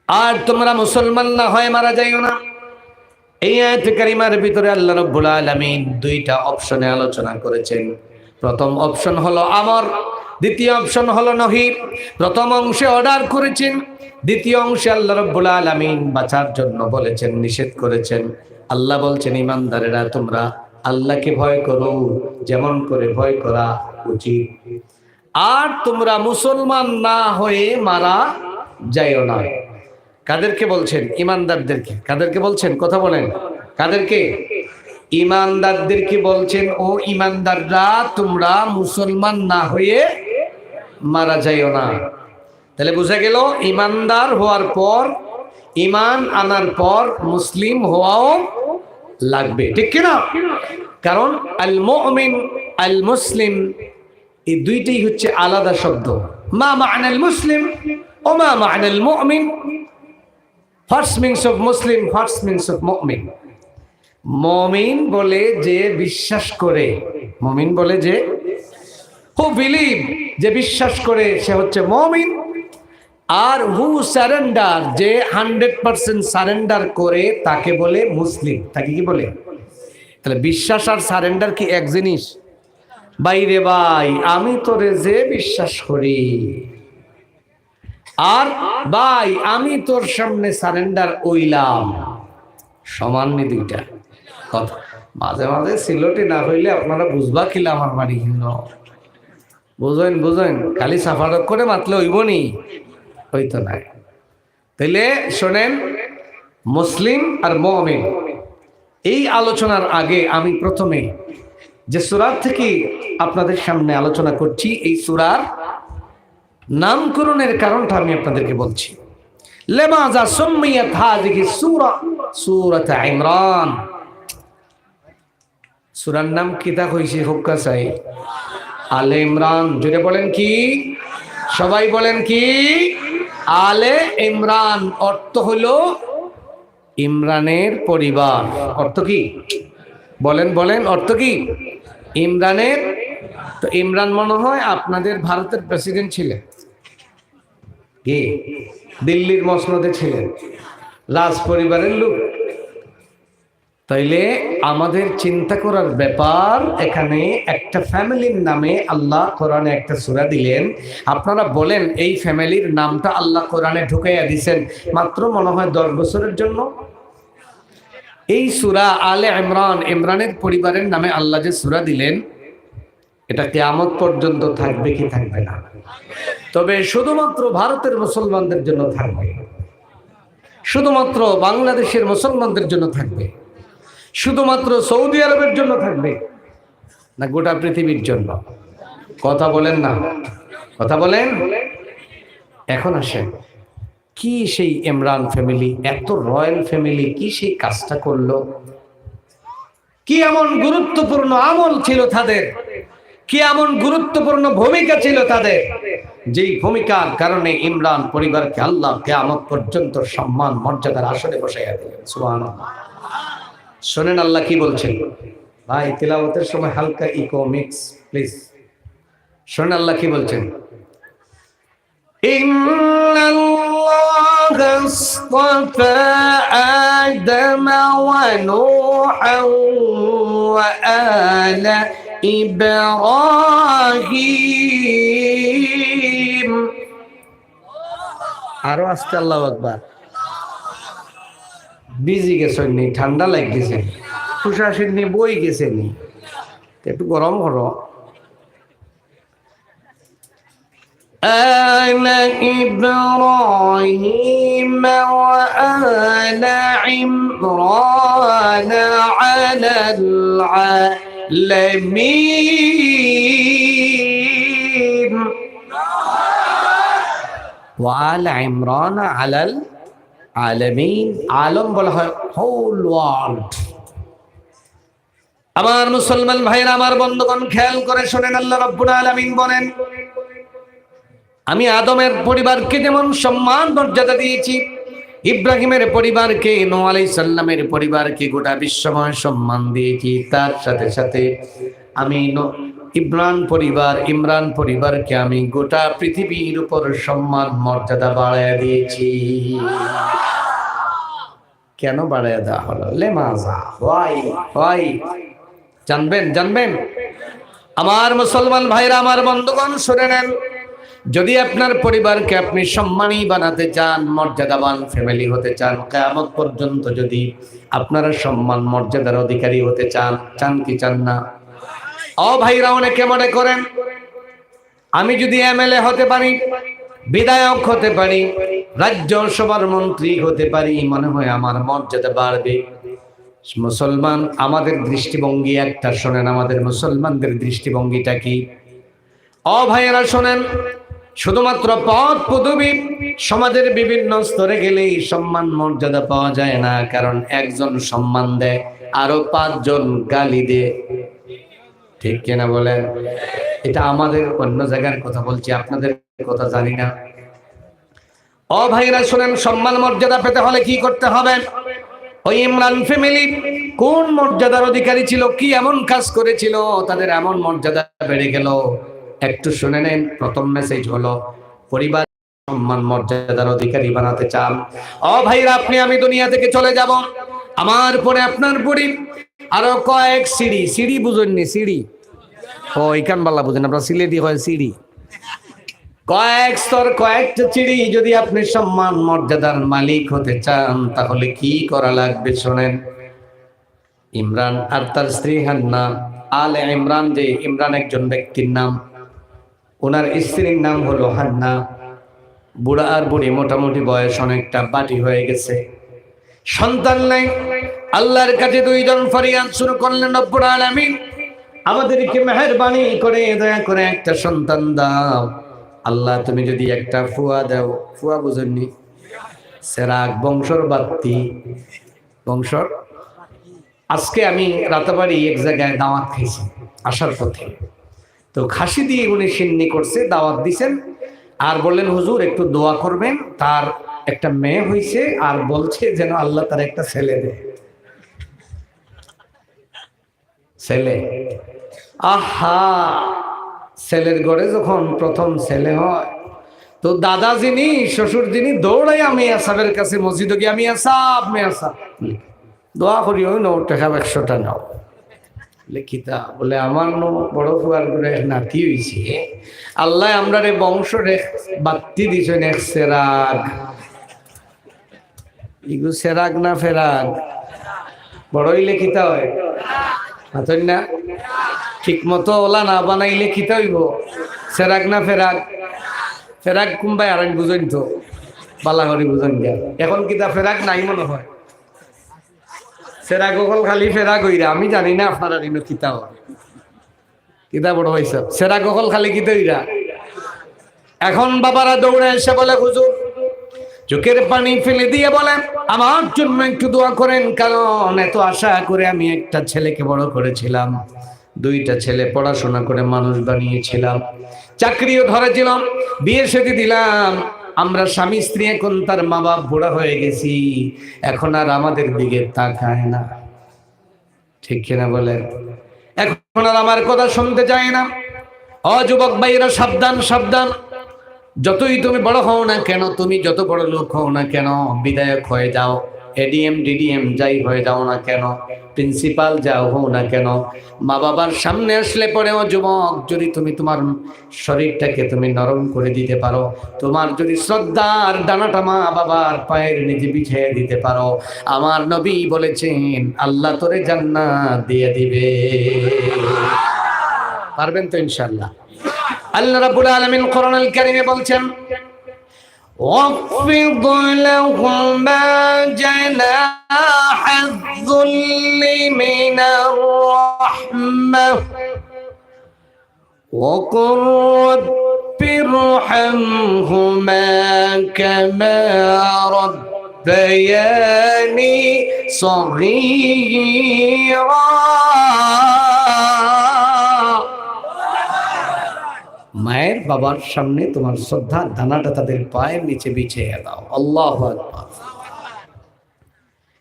আর তোমরা মুসলমান না হয়ে মারা যাইও না। এই আয়াত কারিমার ভিতরে আল্লাহ রাব্বুল আলামিন দুইটা অপশনে আলোচনা করেছেন। প্রথম অপশন হলো আমর, দ্বিতীয় অপশন হলো নহি। প্রথম অংশে অর্ডার করেছেন, দ্বিতীয় অংশে আল্লাহ রাব্বুল আলামিন বাঁচার জন্য বলেছেন, নিষেধ করেছেন। আল্লাহ বলছেন, ইমানদারেরা তোমরা আল্লাহকে ভয় করো যেমন করে ভয় করা উচিত, আর তোমরা মুসলমান না হয়ে মারা যাইও না। কাদেরকে বলছেন? ইমানদারদেরকে। কাদেরকে বলছেন? কথা বলেন, কাদেরকে? ইমানদারদেরকে বলছেন, ও ইমানদাররা তোমরা মুসলমান না হয়ে মারা যাইও না। তাহলে বোঝা গেল ইমানদার হওয়ার পর, ইমান আনার পর মুসলিম হওয়াও লাগবে, ঠিক কিনা? কারণ আল মুমিন আল মুসলিম এই দুইটাই হচ্ছে আলাদা শব্দ। মা মা'নাল মুসলিম ও মা মা'নাল মুমিন। First means of Muslim, first means of মুমিন। মুমিন বলে যে বিশ্বাস করে, মুমিন বলে যে হু বিলিভ, যে বিশ্বাস করে সে হচ্ছে মুমিন। আর হু সারেন্ডার, যে 100% সারেন্ডার করে তাকে বলে মুসলিম। তাকে কি বলে? তাহলে বিশ্বাস আর সারেন্ডার কি এক জিনিস? বাইরে ভাই আমি তোরে যে বিশ্বাস করি, আর ভাই আমি তোর সামনে সারেন্ডার হইলাম, সমান নি দুইটা কথা। মাঝে মাঝে সিলটি না হইলে আপনারা বুঝবা কিলা আমার বাড়ি কিন্তু বুঝেন, বুঝেন খালি সাফারক করে মাতলে হইব নি? হইতো না। তাইলে শোনেন, মুসলিম আর মুমিন এই আলোচনার আগে আমি প্রথমে যে সূরার থেকে আপনাদের সামনে আলোচনা করছি, এই সূরার নামকরণের কারণটা আমি আপনাদেরকে বলছি। লিমাযা সুম্মিয়াত হাযিহি সূরা সূরাত ইমরান। সূরার নাম কিতা কইছে হুক্কা চাই? আলে ইমরান। জোরে বলেন কি? সবাই বলেন কি? আলে ইমরান অর্থ হলো ইমরানের পরিবার। অর্থ কি? বলেন বলেন, অর্থ কি? ইমরানের। তো ইমরান মনে হয় আপনাদের ভারতের প্রেসিডেন্ট ছিলেন, কি দিল্লির মসনদে ছিলেন, রাজ পরিবারের লোক। তাইলে আমাদের চিন্তা করার ব্যাপার, এখানে একটা ফ্যামিলির নামে আল্লাহ কোরআনে একটা সূরা দিলেন। আপনারা বলেন এই ফ্যামিলির নামটা আল্লাহ কোরআনে ঢুকাইয়া দিয়েছেন মাত্র মনে হয় 10 বছরের জন্য। এই সূরা আলে ইমরান, ইমরানের পরিবারের নামে আল্লাহ যে সূরা দিলেন, এটা কিয়ামত পর্যন্ত থাকবে কি থাকবে না? তবে শুধুমাত্র ভারতের মুসলমানদের জন্য থাকবে, শুধুমাত্র বাংলাদেশের মুসলমানদের জন্য থাকবে, শুধুমাত্র সৌদি আরবের জন্য থাকবে না গোটা পৃথিবীর জন্য? কথা বলেন না, কথা বলেন। এখন আসেন, কি সেই ইমরান ফ্যামিলি, এত রয়্যাল ফ্যামিলি কি সেই কাজটা করলো? কি এমন গুরুত্বপূর্ণ আমল ছিল তাদের, কি এমন গুরুত্বপূর্ণ ভূমিকা ছিল তাদের, যেই ভূমিকার কারণে ইমরান পরিবারকে আল্লাহ কিয়ামত পর্যন্ত সম্মান মর্যাদার আসনে বসাইয়া দিলেন। সুবহানাল্লাহ। শোনেন আল্লাহ কি বলছেন। ভাই তিলাওয়াতের সময় হালকা ইকো মিক্স প্লিজ। শোনেন আল্লাহ কি বলছেন। ইন্নাল্লাহা আসতাফা আদম ওয়া নূহা ওয়া আলা ইব্রাহিম। আরো আস্তে আল্লাহু আকবার। বিজি গেছেন নি? ঠান্ডা লাগতেছে? তুষার নি বই গেছে নি? একটু গরম করো। আলা ইব্রাহিম ওয়া আলা ইমরান আলাল আলামিন। ওয়া আলা ইমরান আলাল আলামিন। আলম বলা হয় হোল ওয়ার্ল্ড। আমার মুসলমান ভাইরা, আমার বন্ধুগণ খেয়াল করে শোনেন, আল্লাহ রাব্বুল আলামিন বলেন, আমি আদমের পরিবারকে যেমন সম্মান মর্যাদা দিয়েছি, ইব্রাহিমের পরিবারকে, নূহ আলাইহিস সালামের পরিবারকে গোটা বিশ্বময় সম্মান দিয়েছি, তার সাথে সাথে আমি ইমরান পরিবারকে আমি গোটা পৃথিবীর উপর সম্মান মর্যাদা বাড়ায় দিয়েছি। কেন বাড়ায় দেওয়া হলো? লেমাজা ওয়াই জানবেন আমার মুসলমান ভাইরা, আমার বন্ধুগণ শুনে নেন, যদি আপনার পরিবারকে আপনি সম্মানী বানাতে চান, মর্যাদাবান ফ্যামিলি হতে চান, কিয়ামত পর্যন্ত যদি আপনারা সম্মান মর্যাদার অধিকারী হতে চান কি চান না? ও ভাইরা, অনেকে মনে করেন আমি যদি এমএলএ হতে পারি, বিধায়ক হতে পারি, রাজ্যসভার মন্ত্রী হতে পারি, মনে হয় আমার মর্যাদা বাড়বে। মুসলমান, আমাদের দৃষ্টিভঙ্গি একটা শোনেন, আমাদের মুসলমানদের দৃষ্টিভঙ্গিটা কি? ও ভাইয়েরা শোনেন, শুধুমাত্র পদ পদবী সমাজের বিভিন্ন স্তরে গেলেই সম্মান মর্যাদা পাওয়া যায় না, কারণ একজন সম্মান দেয় আরো 5 জন গালি দেয়। ঠিক কিনা বলেন? এটা আমাদের অন্য জায়গার কথা বলছি, আপনাদের কথা জানি না। ও ভাইরা শুনেন, সম্মান মর্যাদা পেতে হলে কি করতে হবে? ওই ইমরান ফ্যামিলি কোন মর্যাদার অধিকারী ছিল, কি এমন কাজ করেছিল তাদের এমন মর্যাদা বেড়ে গেল? একটু শুনে নেন। প্রথম মেসেজ হলো, পরিবার সম্মান মর্যাদার অধিকারী বানাতে চান? ও ভাইরা, আপনি আমি দুনিয়া থেকে চলে যাব, আমার পরে আপনার পরে আরো কয়েক সিঁড়ি বুঝেননি? সিঁড়ি ও ইকান বাল্লা বুঝেন, আপনার সিলেটি হয় সিঁড়ি। কয়েক স্তর, কয়েকটা সিঁড়ি। যদি আপনি সম্মান মর্যাদার মালিক হতে চান, তাহলে কি করা লাগবে শোনেন। ইমরান আর তার স্ত্রী হান্না, আলে ইমরান, যে ইমরান একজন ব্যক্তির নাম, ওনার স্ত্রীর নাম হলো হান্না। বুড়া আর বুড়ি, মোটামুটি বয়স অনেকটা বাটি হয়ে গেছে, সন্তান নাই। আল্লাহর কাছে 2 জন ফরিয়াদ শুরু করলেন, রব্বুল আলামিন আমাদেরকে মেহেরবানি করে দয়া করে একটা সন্তান দাও। আল্লাহ, তুমি যদি একটা ফুয়া দাও। ফুয়া বুঝেননি? সেরাক, বংশর বাত্তি, বংশর। আজকে আমি রাতাবাড়ি এক জায়গায় দাওয়াত খাইছি আসার পথে, তো খাসি দিয়ে উনি সিন্নি করছে, দাওয়াত দিছেন, আর বললেন হুজুর একটু দোয়া করবেন, তার একটা মেয়ে হয়েছে, আর বলছে যেন আল্লাহ তার একটা ছেলে দেয়। ছেলে, আহা, ছেলের ঘরে যখন প্রথম ছেলে হয়, তো দাদা যিনি, শ্বশুর যিনি, দৌড়াই আমি আসাবের কাছে, মসজিদে গিয়ে আমি আসাব দোয়া করি, ওই নাও টাকা 100টা নাও। লিখিতা বলে, আমার নো বড় ফুয়ার করে নাতি হয়েছে, আল্লাহ আমরা রে বংশ রে বাত্তি দিছেন এক সেরাগ। ইগু সেরাগ না ফেরাগ? বড়ই লিখিতা হয় হাতন না, ঠিক মতো ওলা না বানাইলে খিতা হইব। সেরাগ না ফেরাগ? ফেরাগ কুম্বাই আর বুঝেন তো, বালাঘরি বুঝেন গিয়া। এখন কিতা ফেরাগ নাই মনে হয়, সেরাগ অকল খালি ফেরাগ হইরা। আমি জানি না আপনারা কিন্তু কিতা হয়, কিতা বড় হয়েছে, সেরাগ অকল খালি কিতা হইরা। এখন বাবারা দৌড়ে এসে বলে, হুজুর চোখের পানি ফেলে দিয়ে বলেন আমার জন্য একটু দোয়া করেন, কারণ এত আশা করে আমি একটা ছেলেকে বড় করেছিলাম, 2টা ছেলে পড়াশোনা করে মানুষ বানিয়েছিলাম, চাকরিও ধরেছিলাম, বিয়ে শাদী দিলাম, আমরা স্বামী স্ত্রী, এখন তার মা বাপ বুড়া হয়ে গেছি, এখন আর আমাদের দিকে তাকায় না। ঠিক কিনা বলেন? এখন আর আমার কথা শুনতে চায় না। ও যুবক ভাইরা, সাবধান সাবধান। যতই তুমি বড় হও না কেন, তুমি যত বড় লোক হও না কেন, বিধায়ক হয়ে যাও, এডিএম ডিডিএম যাই হয়ে যাও না কেন, প্রিন্সিপাল যাও হও না কেন, মা বাবার সামনে আসলে পরেও যুবক, যদি তুমি তোমার শরীরটাকে তুমি নরম করে দিতে পারো, তোমার যদি শ্রদ্ধার দানাটা মা বাবার পায়ের নিচে বিছিয়ে দিতে পারো, আমার নবী বলেছেন আল্লাহ তোরে জান্নাত দিয়ে দিবে। পারবেন তো ইনশাআল্লাহ? আল্লাহ রাব্বুল আলামিন কোরআনুল কারীমে বলছেন, ওয়াকফিদ লাহুমা জানাহায-যুল্লি মিনার রাহমাহ ওয়া কুর রাব্বিরহামহুমা কামা রাব্বায়ানি সগীরা। মায়ের বাবার সামনে তোমার শ্রদ্ধা দানাটা তাদের পায়ের নিচে বিছিয়ে দাও। আল্লাহু আকবার।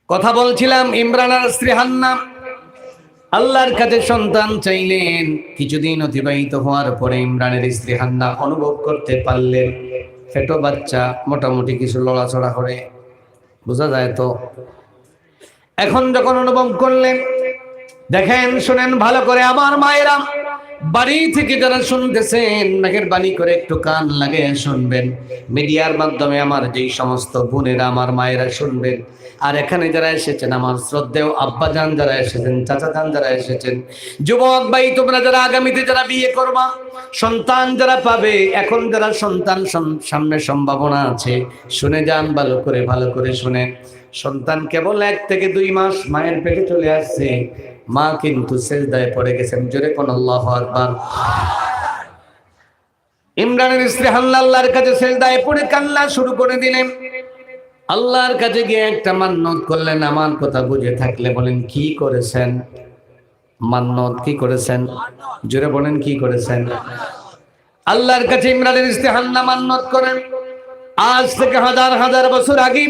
কথা বলছিলাম ইমরান আর স্ত্রী হান্না। আল্লাহর কাছে সন্তান চাইলেন। কিছুদিন অতিবাহিত হওয়ার পরে ইমরানের স্ত্রী হান্না অনুভব করতে পারলেন পেটো বাচ্চা মোটামুটি কিছু লড়াচড়া করে, বোঝা যায় তো। এখন যখন অনুভব করলেন, দেখেন শুনেন ভালো করে আমার মায়েরা, বাড়ি থেকে যারা শুনতেছেন মেহেরবানি করে একটু কান লাগিয়ে শুনবেন। মিডিয়ার মাধ্যমে আমার যেই সমস্ত বোনেরা আমার মায়েরা শুনবেন, আর এখানে যারা এসেছেন আমার শ্রদ্ধেয় আব্বাজান যারা এসেছেন, চাচাজান যারা এসেছেন, যুবক ভাই তোমরা যারা আগামীতে যারা বিয়ে করবা, সন্তান যারা পাবে, এখন যারা সন্তান সামনে সম্ভাবনা আছে, শুনে যান ভালো করে শুনেন। সন্তান কেবল 1 থেকে 2 মাস মায়ের পেটে চলে আসছে, মা কিন্তু সিজদায় পড়ে গেছেন। জোরে কোন আল্লাহু আকবার। ইমরানের স্ত্রী হান্না আল্লাহর কাছে সিজদায় পড়ে কান্না শুরু করে দিলেন। আল্লাহর কাছে গিয়ে একটা মান্নত করলেন। আমার কথা বুঝে থাকলে বলেন কি করেছেন? মান্নত কি করেছেন? জোরে বলেন কি করেছেন? আল্লাহর কাছে ইমরানের স্ত্রী হান্না মান্নত করেন, আজ থেকে হাজার হাজার বছর আগে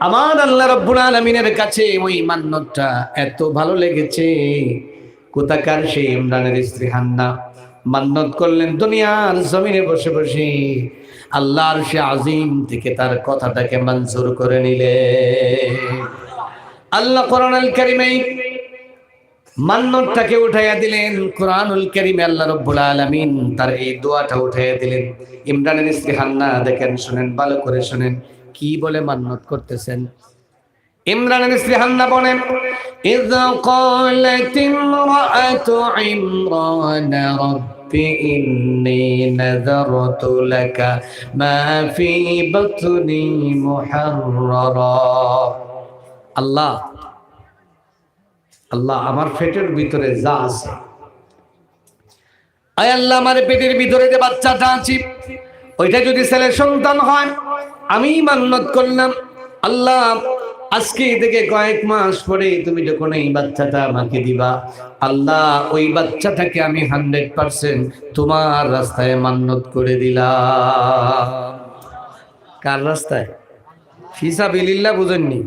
আমার আল্লাহ রাব্বুল আলামিনের কাছে ওই মান্নতটা এত ভালো লেগেছে। কোথাকার সেই ইমরানের স্ত্রী হান্না মান্নত করলেন দুনিয়ার জমিনে বসে বসে আল্লাহর সে আজিম থেকে তার কথাটাকে মঞ্জুর করে নিলে। আল্লাহ কোরআনুল কারীমে মান্নতটাকে উঠাইয়া দিলেন। কোরআনুল কারীমে আল্লাহ রাব্বুল আলামিন তার এই দোয়াটা উঠাইয়া দিলেন। ইমরানের স্ত্রী হান্না দেখেন, শুনেন ভালো করে শুনেন কি বলে মান্নত করতেছেন। ইমরানের স্ত্রী হান্না বলেন, ইযা ক্বালাত ইমরাআতু ইমরান রাব্বি ইন্নী নাযারতু লাকা মা ফি বাতনি মুহাররারা। আল্লাহ আল্লাহ আমার পেটের ভিতরে যা আছে, আয় আল্লাহ আমার পেটের ভিতরে যে বাচ্চাটা আছে ওইটা যদি ছেলে সন্তান হয়, আমি মান্নত করলাম আল্লাহ আজকে থেকে কয়েক মাস পরে তুমি যখন এই বাচ্চাটা আমাকে দিবা, আল্লাহ ওই বাচ্চাটাকে আমি 100% তোমার রাস্তায় মান্নত করে দিলাম। কার রাস্তায়? ফিসাবিলিল্লাহ। বুঝেননি?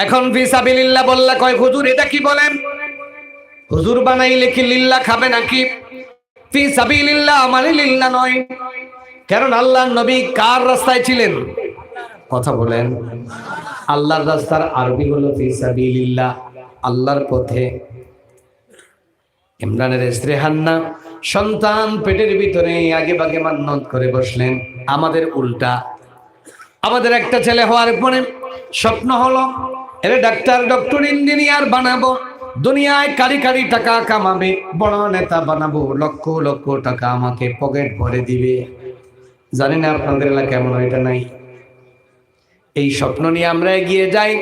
এখন ফিসাবিলিল্লাহ বললা কয় হুজুর এটা কি বলেন? হুজুর বানাইলে কি লিল্লাহ খাবে নাকি? ফিসাবিলিল্লাহ মানে লিল্লাহ নয়। কারণ আল্লাহর নবী কার রাস্তায় ছিলেন? কথা বলেন। আল্লাহর রাস্তার আরবি হলো ফিসাবিলিল্লাহ, আল্লাহর পথে। ইমরানের স্ত্রী হান্না সন্তান পেটের ভিতরে আগে ভাগে মান্নত করে বসলেন। আমাদের উল্টা, আমাদের একটা ছেলে হওয়ার পরে স্বপ্ন হলো এর ডক্টর ইঞ্জিনিয়ার বানাবো, দুনিয়ায় কারি কারি টাকা কামাবে, বড় নেতা বানাবো, লক্ষ লক্ষ টাকা আমাকে পকেট ভরে দিবে। জানি না আপনাদের এলাকা কেমন, এটা নাই। এই স্বপ্ন নিয়ে আমরা এগিয়ে যাই,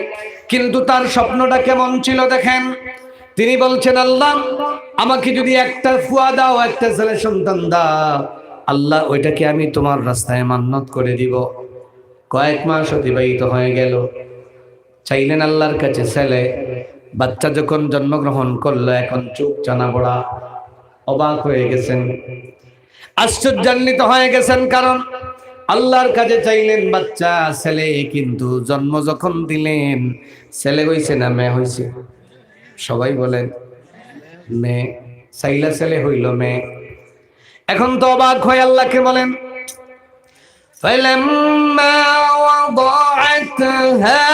কিন্তু তার স্বপ্নটা কেমন ছিল দেখেন। তিনি বলছেন আল্লাহ আমাকে যদি একটা ফুয়া দাও, একটা ছেলে সন্তান দাও, আল্লাহ ওইটাকে আমি তোমার রাস্তায় মান্নত করে দিব। কয়েক মাস অতিবাহিত হয়ে গেল, চাইলেন আল্লাহর কাছে ছেলে। বাচ্চা যখন জন্মগ্রহণ করলো, এখন চোখ চানা বড়া, অবাক হয়ে গেছেন, আশ্চর্যান্বিত হয়ে গেছেন। কারণ আল্লাহর কাছে চাইলেন বাচ্চা ছেলে, কিন্তু জন্ম যখন দিলেন ছেলে হইছে না মেয়ে হইছে? সবাই বলেন মেয়ে। চাইলা ছেলে হইল মেয়ে। এখন তো অবাক হয়ে আল্লাহকে বলেন, فلما وضعتها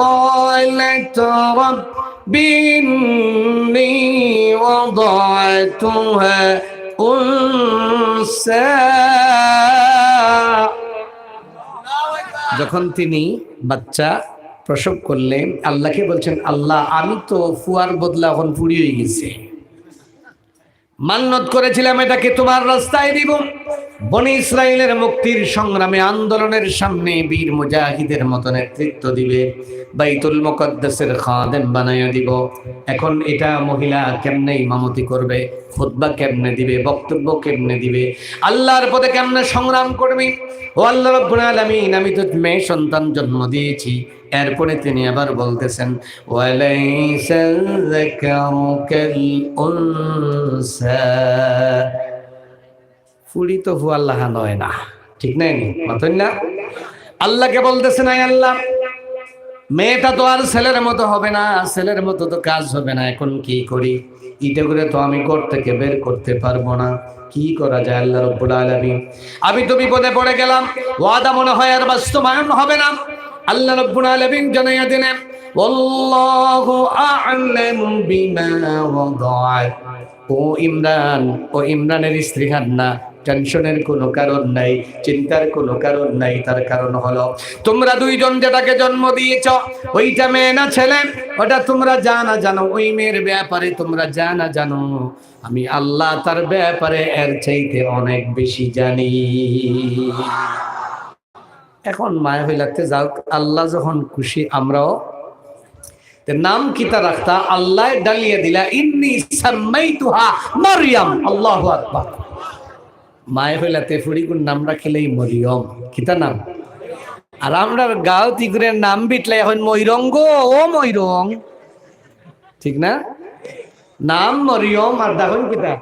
قالت رب إني وضعتها أنثى। যখন তিনি বাচ্চা প্রসব করলেন আল্লাহকে বলছেন আল্লাহ আমি তো ফুয়ার বদলা এখন ফুড়ি হয়ে গেছে, মান্নত করেছিলাম এটাকে তোমার রাস্তায় দিব, বনি ইসরাইলের মুক্তির সংগ্রামে আন্দোলনের সামনে বীর মুজাহিদের মতো নেতৃত্ব দিবে, বাইতুল মুকদ্দাসের খাদেম বানাইয়া দিব। এখন এটা মহিলা কেমনে ইমামতি করবে, খুতবা কেমনে দিবে, বক্তব্য কেমনে দিবে, আল্লাহর পথে কেমনে সংগ্রাম করবে? ও আল্লাহ রাব্বুল আলামিন আমি তো মেয়ে সন্তান জন্ম দিয়েছি। এরপরে তিনি আবার বলতেছেন ওয়ালাইসাল যাকারু কাল উনসা। ফুড়ি তো হু আল্লাহ নয় না, ঠিক নাই মাতন না? আল্লাহকে বলতেছেন আয় আল্লাহ মেয়েটা তো আর ছেলের মতো হবে না, ছেলের মতো তো কাজ হবে না। এখন কি করি? ইটা করে তো আমি ঘর থেকে বের করতে পারবো না। কি করা যায়? আল্লাহ রাব্বুল আলামিন, আমি তো বিপদে পড়ে গেলাম, ওয়াদা মনে হয় আর বাস্তবায়ন হবে না। আল্লাহ রাব্বুল আলামিন জানাইয়া দিলেন, ওয়াল্লাহু আ'লামু বিমা ওয়াদা'at। ও ইমরান, ও ইমরানের স্ত্রী হান্না, টেনশনের কোনো কারণ নাই, চিন্তার কোনো কারণ নাই। তার কারণ হলো তোমরা দুইজন যেটাকে জন্ম দিয়েছ, ওইটা মেয়ে না ছেলে, ওটা তোমরা জানা জানো। ওই মেয়ের ব্যাপারে তোমরা জানা জানো, আমি আল্লাহ তার ব্যাপারে এর চাইতে অনেক বেশি জানি। এখন মায়া হয়ে লাগতে যাও, আল্লাহ যখন খুশি আমরাও। নাম কিতা রাখতা? আল্লাহ ডালিয়ে দিলা, ইন্নী সাম্মাইতুহা মারইয়াম। আল্লাহু আকবার। মায়ে হইলাতে ফুড়িগুর নাম রাখিলেই মরিয়ম। কিতা নাম? আর আমরা গাঁও তিগুরের নাম বিটলে এখন ময়রং গো, ও ময়রং, ঠিক না? নাম মরিয়ম আর দেখুন কিতা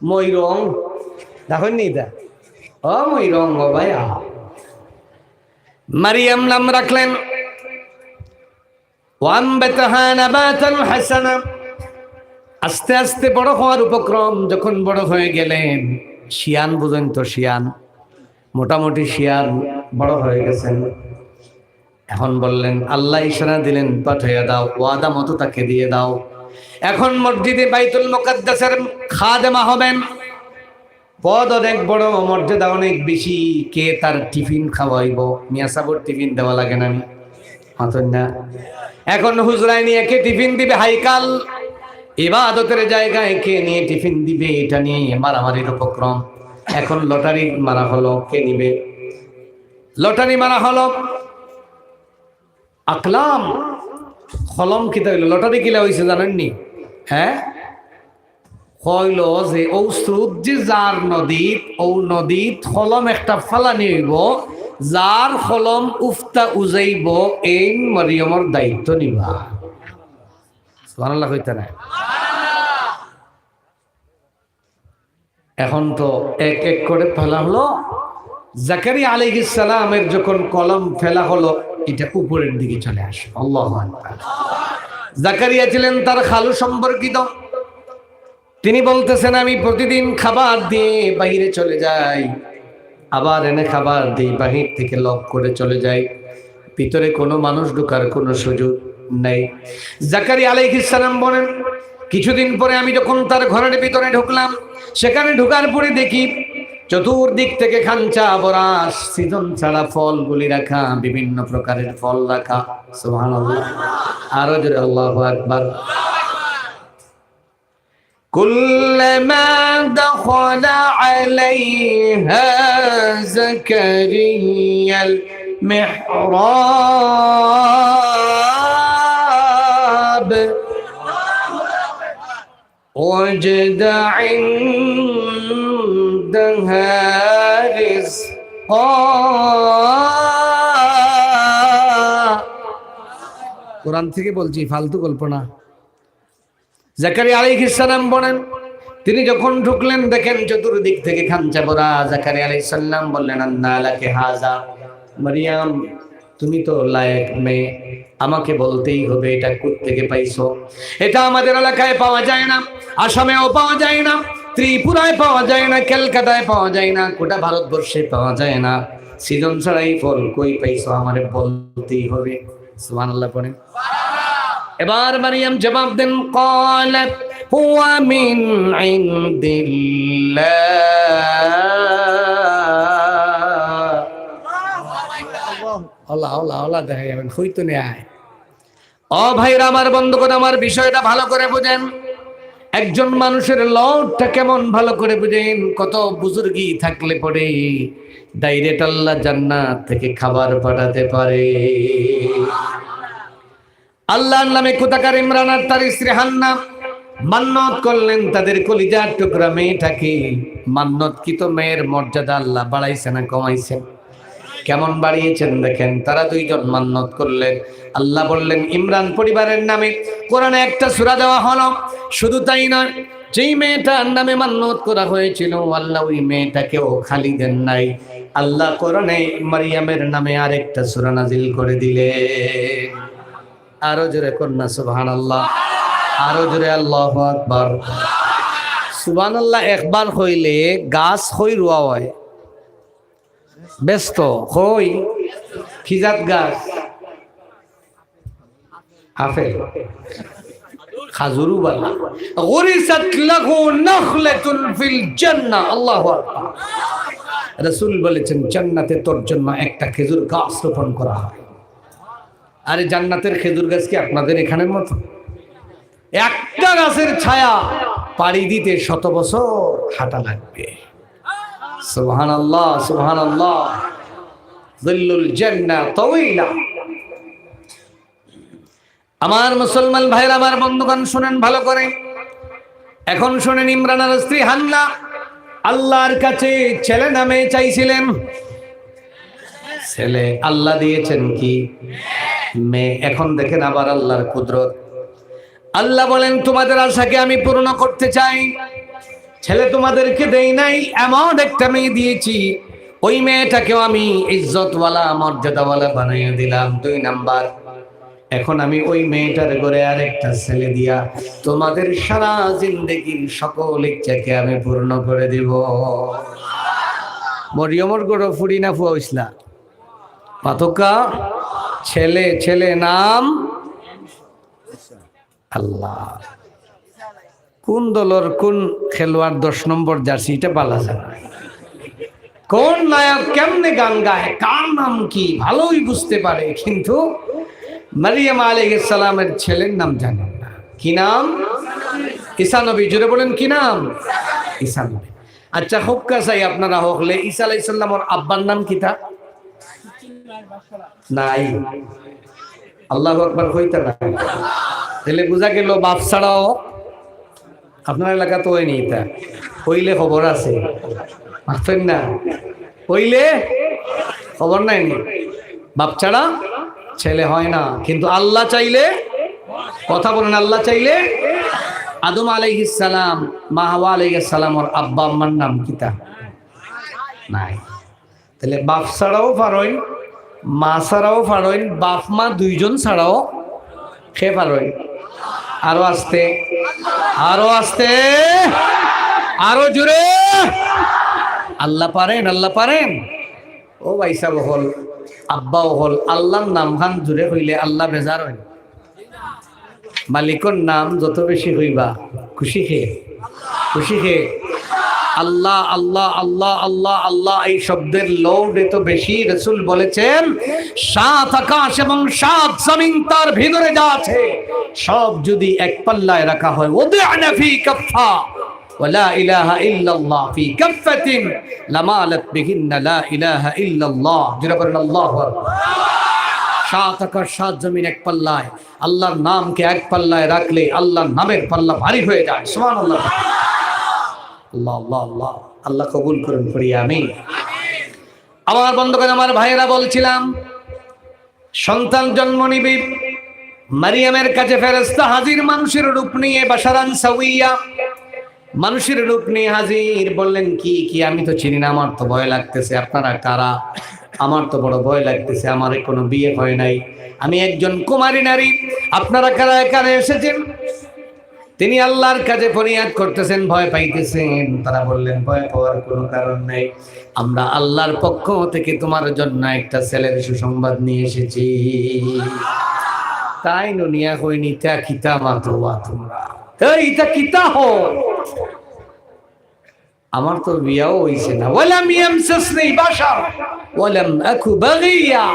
ময়রং, দেখুন নি দা, ও ময়রং, ও ভাইয়া। মারিয়াম নাম রাখলেন। ওয়ামবাতাহা নাবাতান হাসানা। আস্তে আস্তে বড় হওয়ার উপক্রম। যখন বড় হয়ে গেলেন, শিয়ান বুঝেন তো, শিয়ান, মোটামুটি শিয়ান বড় হয়ে গেছেন। এখন বললেন, আল্লাহ ইশারা দিলেন, পাঠিয়ে দাও, ওয়াদা মতো তাকে দিয়ে দাও। এখন মসজিদে বাইতুল মুকাদ্দাসের খাদেমা হবেন। পদ অনেক বড়, মর্যাদা অনেক বেশি। কে তার টিফিন খাওয়াইব? মিয়া সাবর টিফিন দেওয়া লাগে না? হাতন না। এখন হুজরায় নিয়ে কে টিফিন দিবে? হাইকাল ইবাদতের জায়গায় কে নিয়ে টিফিন দিবে? এটা নিয়ে মারামারির উপক্রম। এখন লটারি মারা হলো, কে নিবে? লটারি মারা হলো। আকলাম কলম কিতা হইল? লটারি কিলা হয়েছে জানেননি? হ্যাঁ, হইল যে ও স্রোত যে যার নদীত, ও নদীত কলম একটা ফালানি হইব, যার কলম উফতা উজাইব, এই মরিয়মর দায়িত্ব নিবা। সুবহানাল্লাহ কইতে না? এখন তো এক এক করে ফেলা হলো। জাকারিয়া আলাইহিস সালামের যখন কলম ফেলা হলো, এটা উপরের দিকে চলে আসে। আল্লাহু আকবার। জাকারিয়া ছিলেন তার খালু সম্পর্কিত। তিনি বলতেছেন, আমি প্রতিদিন খাবার দিয়ে বাইরে চলে যাই, আবার এনে খাবার দিই, বাহির থেকে লক করে চলে যাই, ভিতরে কোনো মানুষ ঢোকার কোনো সুযোগ নেই। জাকারিয়া আলাইহিস সালাম বলেন, কিছুদিন পরে আমি যখন তার ঘরের ভিতরে ঢুকলাম, সেখানে ঢোকার পরে দেখি চতুর্দিক থেকে খাঞ্চা ভরা সিজন ছাড়া ফলগুলি রাখা, বিভিন্ন প্রকারের ফল রাখা। সুবহানাল্লাহ। আরো জোরে আল্লাহু আকবার। كلما دخل عليها زكريا المحراب وجد عندها رزقا। কোরআন থেকে বলছি, ফালতু গল্প না। জাকারিয়া আলাইহিস সালাম বলেন, তিনি যখন ঢুকলেন দেখেন চতুর্দিক থেকে খাঞ্চা ভরা। জাকারিয়া আলাইহিস সালাম বললেন, আন্না লাকি হাযা। মারিয়াম, তুমি তো লায়েক মেয়ে, আমাকে বলতেই হবে এটা কোত্থেকে পাইছো। এটা আমাদের এলাকায় পাওয়া যায় না, আসামেও পাওয়া যায় না, ত্রিপুরায় পাওয়া যায় না, কলকাতায় পাওয়া যায় না, গোটা ভারতবর্ষে পাওয়া যায় না। সিজন ছাড়াই ফল কই পাইছো, আমারে বলতেই হবে। সুবহানাল্লাহ পড়েন। এবার মারিয়াম জবাব দেন, ক্বালাত হুয়া মিন ইনদিল্লাহ। আল্লাহ আল্লাহ আল্লাহ, দেখা যাবেন হইতো না। ও ভাইরা আমার, বন্ধুগণ আমার, বিষয়টা ভালো করে বুঝেন। একজন মানুষের লটটা কেমন ভালো করে বুঝেন। কত বুজুর্গি থাকলে পরে ডাইরেক্ট আল্লাহ জান্নাত থেকে খাবার পাঠাতে পারে। আল্লাহর নামে কোথাকার ইমরান আর তার স্ত্রী হান্না মান্নত করলেন তাদের কলিজার টুকরা মেয়েটাকে। মান্নত কি তো মেয়ের মর্যাদা আল্লাহ বাড়াইছে না কমাইছেন? কেমন বাড়িয়েছেন দেখেন। তারা দুইজন মান্নত করলেন, আল্লাহ বললেন ইমরান পরিবারের নামে কোরআনে একটা সূরা দেওয়া হলো। শুধু তাই নয়, যেই মেয়েটার নামে মান্নত করা হয়েছিল আল্লাহ ওই মেয়েটাকেও খালি দেন নাই, আল্লাহ কোরআনে মারিয়ামের নামে আরেকটা সূরা নাজিল করে দিলেন। আরো জোরে কন্যা সুবহানাল্লাহ, আরো জোরে আল্লাহু আকবার। সুবহানাল্লাহ একবার হইলে গাছ হই রোয়া হয়, ব্যস্ত হই খিজাত গাছ আপেল খাজুরু বালা গুরিসাত লাহু নাখলাতুন ফিল জান্নাহ। আল্লাহু আকবার। রাসূল বলেছেন জান্নাতে তোর জন্য একটা খেজুর গাছ রোপণ করা হয়। আরে জান্নাতের খেজুর গাছ কি আপনাদের এখানের মতো? একটা গাছের ছায়া পাড়ি দিতে 100 বছর হাঁটা লাগবে। সুবহানাল্লাহ সুবহানাল্লাহ। যিল্লুল জান্নাহ তাওয়িলা। আমার মুসলমান ভাইরা, আমার বন্ধুগণ শুনেন ভালো করে। এখন শুনেন, ইমরানের স্ত্রী হান্না আল্লাহর কাছে ছেলে নামে চাইছিলেন, ছেলে আল্লাহ দিয়েছেন কি? মেয়ে। এখন দেখেন আবার আল্লাহর কুদরত। আল্লাহ বলেন তোমাদের আশাকে আমি পূর্ণ করতে চাই। ছেলে তোমাদেরকে দেই নাই, এমন একটা মেয়ে দিয়েছি, ওই মেয়েটাকেও আমি ইজ্জতওয়ালা মর্যাদাওয়ালা বানিয়ে দিলাম। 2 নাম্বার, এখন আমি ওই মেয়েটার ঘরে আরেকটা ছেলে দিয়া তোমাদের সারা জিন্দেগির সকল ইচ্ছাকে আমি পূর্ণ করে দিব। মরিয়মর গড় ফুড়ি না ফুয়া হইসলা পাতকা ছেলে, ছেলে নাম আল্লাহ। কোন দলর কোন খেলোয়াড় 10 নম্বর জার্সি এটা পালা যায়, কোন নায়ক কেমনে গান গায়, কার নাম কি ভালোই বুঝতে পারে, কিন্তু মারিয়াম আলাইহিস সালামের ছেলের নাম জানেন না। কি নাম? ঈসা নবী। জোরে বলেন কি নাম? ঈসা নবী। আচ্ছা হুক্কা চাই আপনারা হকলে ঈসা আলাইহিস সালামের আব্বার নাম কি তা নাই? আল্লাহু আকবার কইতা না, তাহলে বুঝা গেল বাপ ছাড়াও আপনার এলাকা তো হয়নি। তা হইলে খবর আছে, মাফেন না হইলে খবর নাই। বাপ ছাড়া ছেলে হয় না, কিন্তু আল্লাহ চাইলে, কথা বলেন, আল্লাহ চাইলে। আদম আলাইহিস সালাম, মা হাওয়া আলাইহিস সালামের আব্বা আম্মার নাম কিতা নাই। তাহলে বাপ ছাড়াও পারইন, মা ছাড়াও পারইন, বাপ মা দুইজন ছাড়াও খে পারইন। আরো আস্তে, আরো আস্তে, আরো জোরে। আল্লাহ পারেন, আল্লাহ পারেন। ও ভাইসা বহল, আব্বাও হল। আল্লাহর নাম খান জুড়ে হইলে আল্লাহ বেজার হয়। মালিকর নাম যত বেশি হইবা খুশি খেয়ে, খুশি খেয়ে। আল্লাহ আল্লাহ আল্লাহ আল্লাহ আল্লাহ এই শব্দের লোড এত বেশি, রাসূল বলেছেন 7 আকাশ এবং 7 জমিন তার ভিতরে যা আছে সব যদি এক পাল্লায় রাখা হয়, ওয়াদআনা ফি কাফা ওয়ালা ইলাহা ইল্লাল্লাহ ফি কাফাতিন লামালাত বিহিন্না লা ইলাহা ইল্লাল্লাহ। যারা বলেন আল্লাহু আকবার। 7 আকাশ 7 জমিন এক পাল্লায়, আল্লাহর নামকে এক পাল্লায় রাখলে আল্লাহর নামের পাল্লা ভারী হয়ে যায়। সুবহানাল্লাহ। আল্লাহ আল্লাহ আল্লাহ। আল্লাহ কবুল করুন পড়ি আমিন। আমার বন্ধুগণ, আমার ভাইয়েরা, বলছিলাম সন্তান জন্ম নিবে, মারিয়ামের কাছে ফেরেশতা হাজির মানুষের রূপ নিয়ে, বাশারান সাওয়িয়া, মানুষের রূপ নিয়ে হাজির। বললেন কি কি আমি তো চিনি না, আমার তো ভয় লাগতেছে। আপনারা কারা? আমার তো বড় ভয় লাগতেছে, আমার কোনো বিয়ে হয় নাই, আমি একজন কুমারী নারী। আপনারা কারা এখানে এসেছেন? তিনি আল্লাহর কাছে ফরিয়াদ করতেছেন, ভয় পাইতেছেন। তারা বললেন ভয় পাওয়ার কোনো কারণ নাই, আমরা আল্লাহর পক্ষ থেকে তোমার জন্য একটা ছেলের সুসংবাদ নিয়ে এসেছি। তাই নুনিয়া কইনি তা কিতা মাতবা তোমরা, এইটা কিতা হো, আমার তো বিয়াও হইছে না। ওয়ালাম ইয়ামসাসনি বাশার ওয়ালাম আকু বাগিয়া,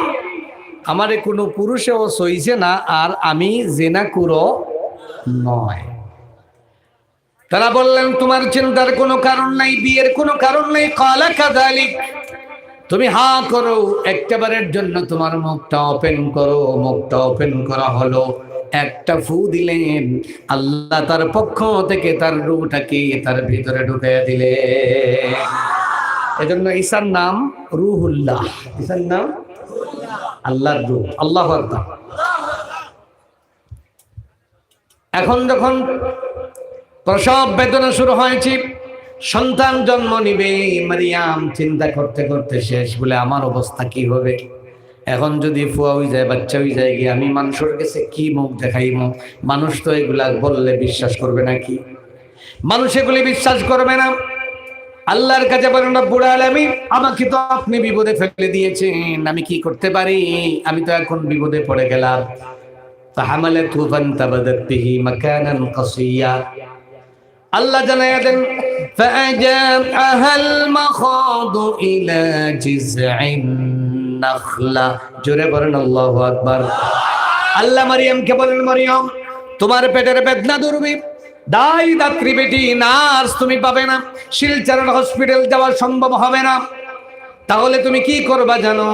আমারে কোনো পুরুষেও সইছে না, আর আমি জিনাকুরও নয়। তারা বললেন তোমার চিন্তার কোনো কারণ নাই, বিয়ের কোনো কারণ নেই। ক্বালা কাযালিক, তুমি হা করো, একবারের জন্য তোমার মুখটা ওপেন করো। মুখটা ওপেন করা হলো, একটা ফু দিলেন, আল্লাহ তার পক্ষ থেকে তার রূহটাকে তার ভিতরে ঢুকিয়ে দিলেন। এজন্য ঈসার নাম রুহুল্লাহ। ঈসার নাম আল্লাহর রূহ। আল্লাহু আকবার। এখন যখন প্রসব বেদনা শুরু হয়েছে, সন্তান জন্ম নিবে, মারিয়াম চিন্তা করতে করতে শেষ, বলে আমার অবস্থা কি হবে এখন, যদি ফুয়া হয়ে যায়, বাচ্চা হয়ে যায়, গিয়ে আমি মানুষের কাছে কি মুখ দেখাইব? মানুষ তো এগুলা বললে বিশ্বাস করবে নাকি? মানুষ এগুলি বিশ্বাস করবে না। আল্লাহর কাছে বলেন, রব্বুল আলামিন, আমাকে তো আপনি বিপদে ফেলে দিয়েছেন, আমি কি করতে পারি? আমি তো এখন বিপদে পড়ে গেলাম। فحملته فانتبذت به مكانا قصيا। আল্লাহ জানায়া দেন, فأجاءها المخاض إلى جذع النخلة। জোরে বলেন আল্লাহু আকবার। আল্লাহ মারিয়ামকে বলেন, মারিয়াম, তোমার পেটের বেদনা দূরবে, দাই দাত্রী বেটি নার্স তুমি পাবে না, শিলচর হসপিটাল যাওয়া সম্ভব হবে না। তাহলে তুমি কি করবা জানো?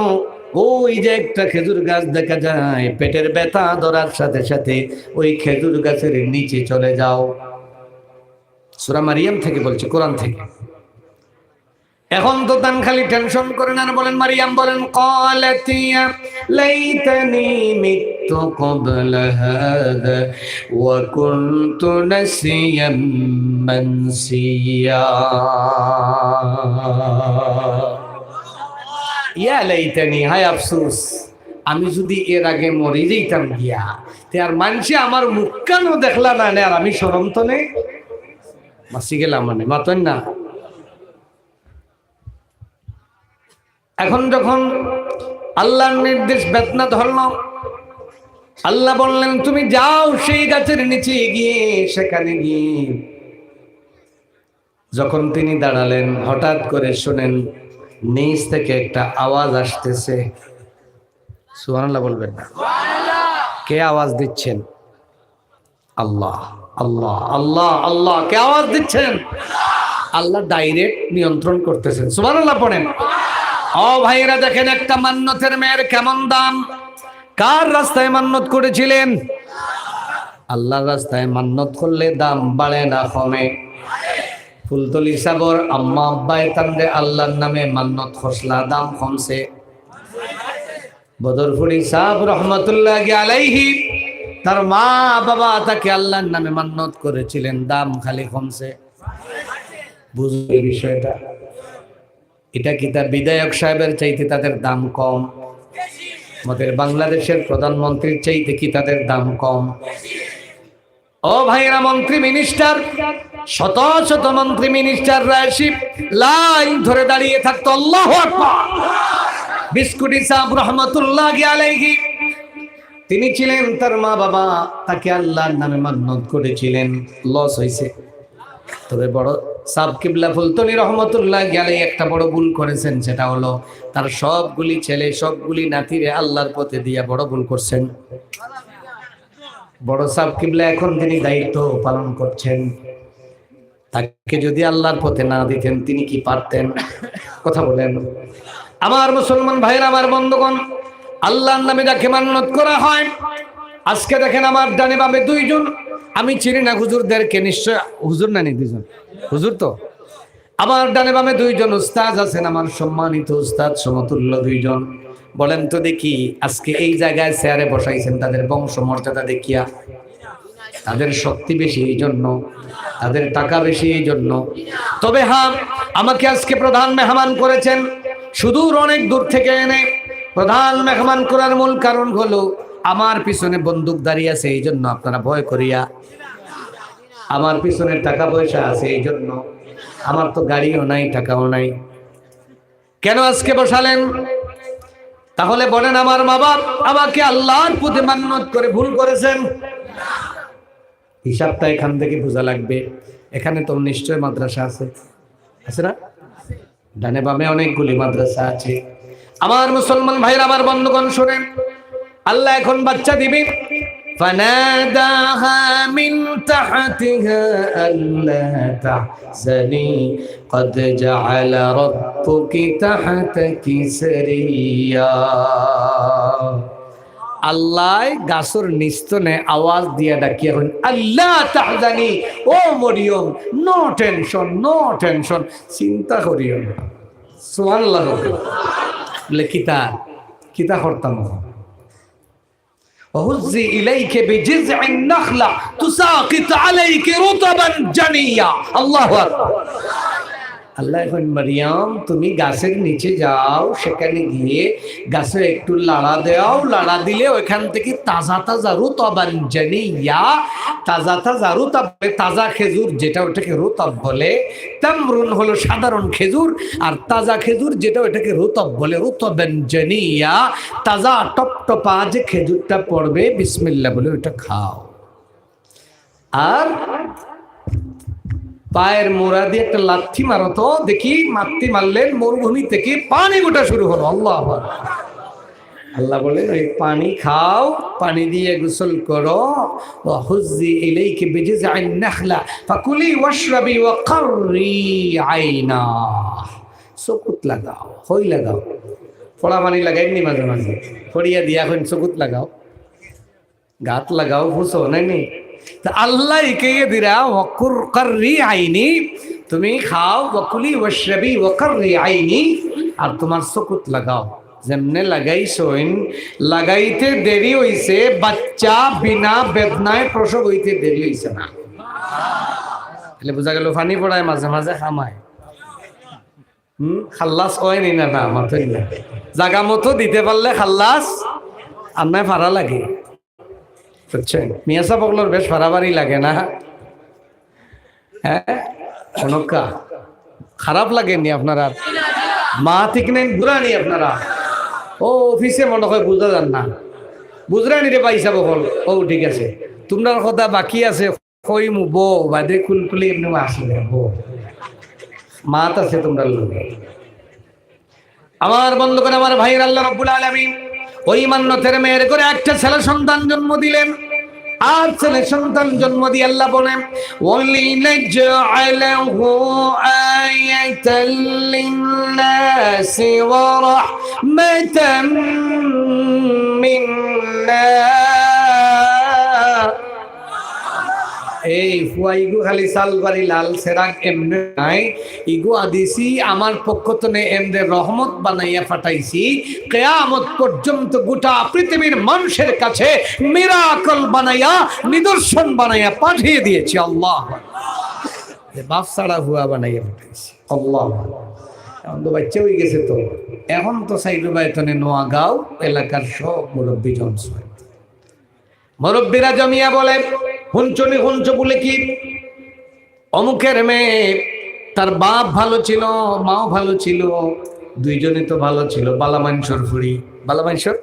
ওই যে একটা খেজুর গাছ দেখা যায়, পেটের ব্যথা ধরার সাথে সাথে ওই খেজুর গাছের নিচে চলে যাও। সূরা মারিয়াম থেকে বলছে, কোরআন থেকে। এখন তো তান খালি টেনশন করেন আর বলেন, মারিয়াম বলেন, ক্বালাত ইয়া লাইতানি মিতু ক্বাবলা হাযা ওয়া কুনতু নাসিয়াম মানসিয়া। ইয়া লাইতানি, হায় আফসোস, আমি যদি এর আগে মরে যেতাম গিয়া, তে আর মানুষে আমার মুখ কানও দেখলা না, আর আমি শরম তো নেই, বাঁচি গেলাম মানে মাতন না। এখন যখন আল্লাহর নির্দেশ বেদনা ধরল, আল্লাহ বললেন, তুমি যাও সেই গাছের নিচে গিয়ে, সেখানে গিয়ে যখন তিনি দাঁড়ালেন, হঠাৎ করে শুনেন নিচ থেকে একটা আওয়াজ আসতেছে। সুবহানাল্লাহ বলবেন না? কে আওয়াজ দিচ্ছেন? আল্লাহ আল্লাহ আল্লাহ আল্লাহ। কে আওয়াজ দিচ্ছেন? আল্লাহ ডাইরেক্ট নিয়ন্ত্রণ করতেছেন। সুবহানাল্লাহ পড়েন। ও ভাইরা, দেখেন একটা মান্নতের মেয়ের কেমন দাম। কার রাস্তায় মান্নত করেছিলেন? আল্লাহর রাস্তায় মান্নত করলে দাম বাড়ে না কমে? ফুলতলি সাগর আম্মা আব্বাই তান্ডে আল্লাহর নামে মান্নত খসলা, দাম কমছে। বদরপুরি সাহেব রহমতুল্লাহ আলাইহি, তার মা বাবা তাকে আল্লাহর নামে মান্নত করেছিলেন, দাম খালি কমছে। বুঝবে বিষয়টা? এটা কি তার বিধায়ক সাহেবের চাইতে তাদের দাম কম? আমাদের বাংলাদেশের প্রধানমন্ত্রীর চাইতে কি তাদের দাম কম? ও ভাইরা, মন্ত্রী মিনিস্টার, শত শত মন্ত্রী মিনিস্টার রাশিব লাইন ধরে দাঁড়িয়ে থাকতো, আল্লাহু আকবার। বিস্কুটি সাহেব রহমতুল্লাহ আলাইহি, তিনি ছিলেন, তার মা বাবা তাকে আল্লাহর নামে মান্নত করেছিলেন, লস হয়েছে। তবে বড় সাব কিবলা ফুলতলি রহমতুল্লাহ আলাইহি একটা বড় ভুল করেছেন, সেটা হলো তার সবগুলি ছেলে সবগুলি নাতিরে আল্লাহর পথে দিয়া বড় ভুল করছেন। বড় সাব কিবলা এখন তিনি দায়িত্ব পালন করছেন, তাকে যদি আল্লাহর পথে না দিতেন তিনি কি পারতেন? কথা বলেন। আমার মুসলমান ভাইরা, আমার বন্ধুগণ, আল্লাহর নামে যাকে মান্নত করা হয়, আজকে দেখেন আমার ডানে বামে দুইজন, আমি চিনি না হুজুরদেরকে, নিশ্চয় হুজুর না, দুইজন হুজুর তো। আমার ডানে বামে দুইজন উস্তাদ আছেন, আমার সম্মানিত উস্তাদ সমতুল্য দুইজন। বলেন তো দেখি, আজকে এই জায়গায় চেয়ারে বসাইছেন তাদের বংশ মর্যাদা দেখিয়া? তাদের শক্তি বেশি এই জন্য, তাদের টাকা বেশি এই জন্য? তবে হ্যাঁ, আমাকে আজকে প্রধান মেহমান করেছেন, সুদূর অনেক দূর থেকে এনে প্রধান মেহমান করার মূল কারণ হলো আমার পিছনে বন্দুক দাঁড়িয়ে আছে এই জন্য, আপনারা ভয় করিয়া। আমার পিছনে টাকা পয়সা আছে এই জন্য, আমার তো গাড়িও নাই টাকাও নাই। কেন আজকে বসালেন? তাহলে বলেন, আমার মা বাপ আমাকে আল্লাহর পথে মান্নত করে ভুল করেছেন? হিসাবটা এখান থেকে বোঝা লাগবে। এখানে তো নিশ্চয় মাদ্রাসা আছে, আছে না? ডানে বামে অনেকগুলি মাদ্রাসা আছে। আমার মুসলমান ভাইরা, আমার বন্ধুগণ শুনেন, আল্লাহ এখন বাচ্চা দিবে। فناداها من تحتها ألا تحزني قد جعل ربك تحتك سريا। আল্লাহ গাছর নিস্তনে আওয়াজ দিয়ে ডাকিয়া হন, আল্লাহ তাহজানি, ও Mariyam, no tension no tension, চিন্তা করিও না। সুবহানাল্লাহ বলে কিতা কিতা করতাম وهزي إليك بجذع النخلة تساقط عليك رطبا جنيا الله أكبر আল্লাহ এখন মারিয়াম তুমি গাছের নিচে যাও, সেখানে গিয়ে গাছে একটু লাড়া দাও, লাড়া দিলে ওইখান থেকে তাজা তাজা রুতাবান জানিয়া, তাজা তাজা রুতাব, তাজা খেজুর যেটা ওটাকে রুতাব বলে, তামরুন হলো সাধারণ খেজুর, আর তাজা খেজুর যেটা ওটাকে রুতাব বলে, রুতাবান জানিয়া, তাজা টপটপা যে খেজুরটা পড়বে বিসমিল্লাহ বলে ওটা খাও। আর পায়ের মোড়া দিয়ে একটা লাথি মারো তো দেখি, মারতে মারলেন মরুভূমি থেকে পানি গোটা শুরু হলো। আল্লাহ আল্লাহ বলেন ওই পানি খাও, পানি দিয়ে গোসল করো। হুজ্জি ইলাইকি বিজিযআন নাখলা ফাকুলি ওয়াশরাবি ওয়া কাররি আইনা, চকুত লাগাও, হই লাগাও, ফোড়া পানি লাগাইনি মাঝে মাঝে, ফড়িয়া দিয়া এখন চকুত লাগাও, গাত লাগাও, ফুসো নাই তা আল্লাহ কে দিরা ওয়াকুর কাররি আইনি, তুমি খাও, ওয়াকুলি ওয়াশরাবি ওয়া কাররি আইনি, আর তোমার চকুত লাগাও। যেমনে লাগাইছইন, লাগাইতে দেরি হইছে, বাচ্চা বিনা বেদনায় প্রসব হইতে দেরি হইছে না। তাহলে বোঝা গেল পানি পড়ায় মাঝে মাঝে খামায়, খাল্লাস হয়নি না, না মাথই না, জাগা মতো দিতে পারলে খাল্লাস, আর নয় ফাড়া লাগে। বুঝছেন, মিয়াসা পগলোর বেশ ফাড়াবাড়ি লাগে না? হ্যাঁ, অনকা খারাপ লাগেনি আপনারা? মা ঠিক নেই বুঝানি আপনারা? ও অফিসে মনে হয় বুঝা যান না, বুঝরানি রে পাইসা বকল। ও ঠিক আছে, তোমরা কথা বাকি আছে, কই মু বো বাদে কুলকুলি এমনি আসলে বো মাত আছে তোমরা লোকে। আমার বন্ধুগণ, আমার ভাইয়ের, আল্লাহ রাব্বুল আলামিন ওই মান্নতের মেয়ের করে একটা ছেলে সন্তান জন্ম দিলেন। আর ছেলে সন্তান জন্ম দিয়ে আল্লাহ বলেন ওয়ালিনাজআলাহু আয়াতাল লিন্নাসি ওয়া রাহমাতাম মিন্না। এই ফুয়াইগু খালি সালবাড়ি লাল সেরাক এমনে নাই, ইগু আদিসি আমার পক্ষ থেকে এমদের রহমত বানাইয়া পাঠাইছি, কিয়ামত পর্যন্ত গোটা পৃথিবীর মানুষের কাছে মিরাকল বানাইয়া, নিদর্শন বানাইয়া পাঠিয়ে দিয়েছি। আল্লাহ বাপ ছাড়া হুয়া বানাইয়া পাঠাইছি। আল্লাহ এখন তো বাচ্চা হয়ে গেছে, তো এখন তো সাইডু বাইতনে নোয়াগাঁও এলাকার সব মুরব্বী জমছে, মুরব্বীরা জমিয়া বলে হুঞ্চনি হুঞ্চ বলে কি, অমুকের মেয়ে, তার বাপ ভালো ছিল, মাও ভালো ছিল, দুইজনে তো ভালো ছিল, বালামানসর ফুড়ি, বালামানসর